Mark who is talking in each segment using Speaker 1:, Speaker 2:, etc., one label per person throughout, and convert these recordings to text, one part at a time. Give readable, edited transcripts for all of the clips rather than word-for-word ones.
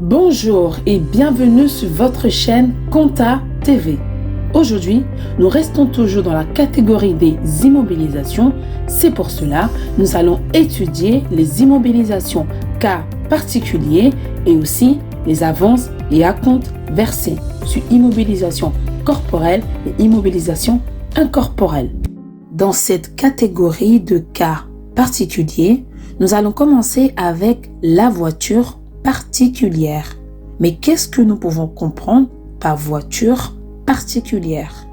Speaker 1: Bonjour et bienvenue sur votre chaîne Compta TV. Aujourd'hui, nous restons toujours dans la catégorie des immobilisations. C'est pour cela que nous allons étudier les immobilisations cas particuliers et aussi les avances et acomptes versés sur immobilisation corporelle et immobilisation incorporelle. Dans cette catégorie de cas particuliers, nous allons commencer avec la voiture particulière. Mais qu'est-ce que nous pouvons comprendre par voiture particulière?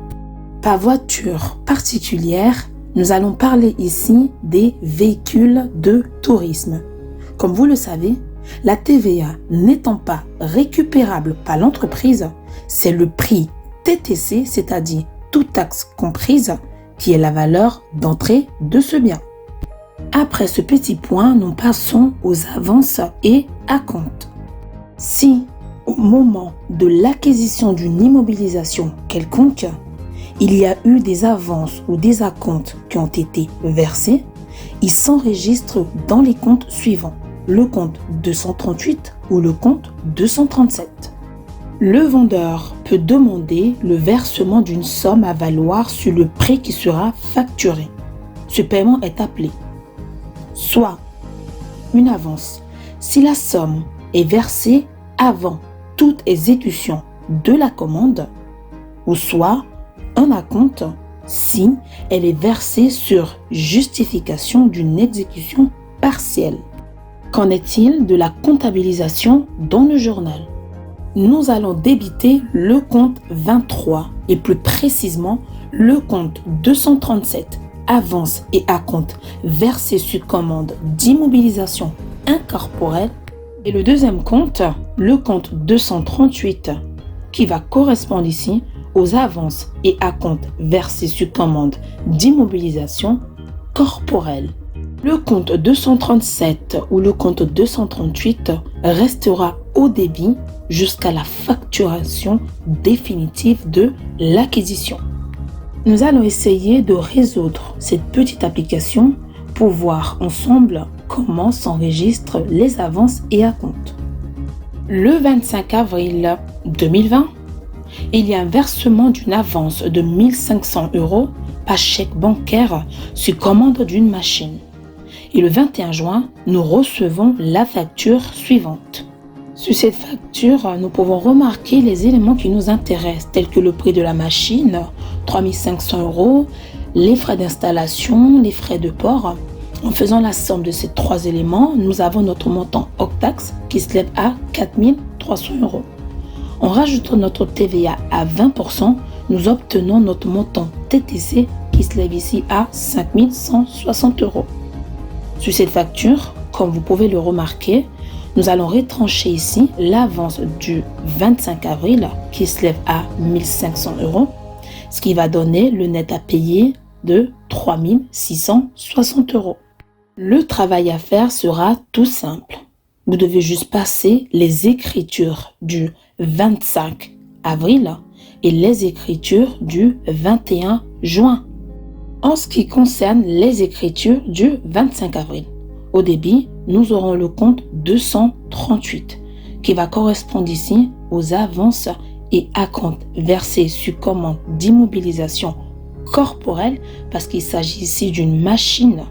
Speaker 1: Par voiture particulière, nous allons parler ici des véhicules de tourisme. Comme vous le savez, la TVA n'étant pas récupérable par l'entreprise, c'est le prix TTC, c'est-à-dire toute taxe comprise, qui est la valeur d'entrée de ce bien. Après ce petit point, nous passons aux avances et acomptes. Si, au moment de l'acquisition d'une immobilisation quelconque, il y a eu des avances ou des acomptes qui ont été versés, ils s'enregistrent dans les comptes suivants, le compte 238 ou le compte 237. Le vendeur peut demander le versement d'une somme à valoir sur le prix qui sera facturé. Ce paiement est appelé soit une avance si la somme est versée avant toute exécution de la commande, ou soit un acompte si elle est versée sur justification d'une exécution partielle. Qu'en est-il de la comptabilisation dans le journal? Nous allons débiter le compte 23 et plus précisément le compte 237. Avance et acompte versés sur commande d'immobilisation incorporelle, et le deuxième compte, le compte 238, qui va correspondre ici aux avances et acomptes versés sur commande d'immobilisation corporelle. Le compte 237 ou le compte 238 restera au débit jusqu'à la facturation définitive de l'acquisition. Nous allons essayer de résoudre cette petite application pour voir ensemble comment s'enregistrent les avances et acomptes. Le 25 avril 2020, il y a un versement d'une avance de 1 500 € par chèque bancaire sur commande d'une machine. Et le 21 juin, nous recevons la facture suivante. Sur cette facture, nous pouvons remarquer les éléments qui nous intéressent, tels que le prix de la machine, 3 500 €, les frais d'installation, les frais de port. En faisant la somme de ces trois éléments, nous avons notre montant hors taxe qui se lève à 4 300 €. En rajoutant notre TVA à 20%, nous obtenons notre montant TTC qui se lève ici à 5 160 €. Sur cette facture, comme vous pouvez le remarquer, nous allons retrancher ici l'avance du 25 avril qui se lève à 1 500 €, ce qui va donner le net à payer de 3 660 €. Le travail à faire sera tout simple. Vous devez juste passer les écritures du 25 avril et les écritures du 21 juin. En ce qui concerne les écritures du 25 avril, au débit, nous aurons le compte 238 qui va correspondre ici aux avances et acomptes versés sur commande d'immobilisation corporelle parce qu'il s'agit ici d'une machine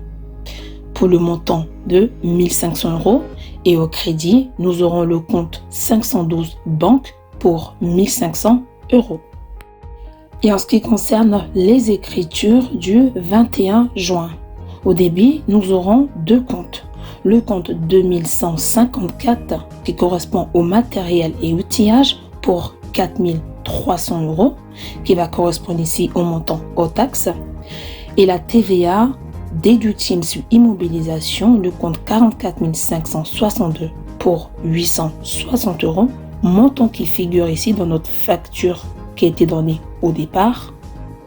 Speaker 1: pour le montant de 1 500 € et au crédit, nous aurons le compte 512 banque pour 1 500 €. Et en ce qui concerne les écritures du 21 juin, au débit, nous aurons deux comptes. Le compte 2154 qui correspond au matériel et outillage pour 4 300 € qui va correspondre ici au montant hors taxe, et la TVA déductible sur immobilisation, le compte 44 562 pour 860 €, montant qui figure ici dans notre facture qui a été donnée au départ.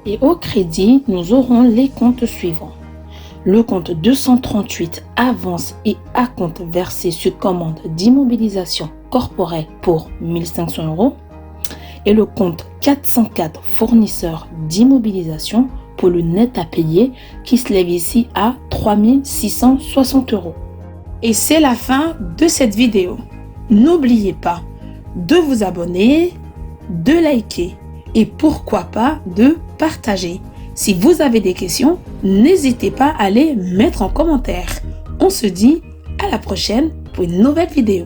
Speaker 1: Et au crédit, nous aurons les comptes suivants. Le compte 238 avance et acompte versé sur commande d'immobilisation corporelle pour 1 500 € et le compte 404 fournisseur d'immobilisation pour le net à payer qui se lève ici à 3 660 €. Et c'est la fin de cette vidéo. N'oubliez pas de vous abonner, de liker et pourquoi pas de partager. Si vous avez des questions, n'hésitez pas à les mettre en commentaire. On se dit à la prochaine pour une nouvelle vidéo.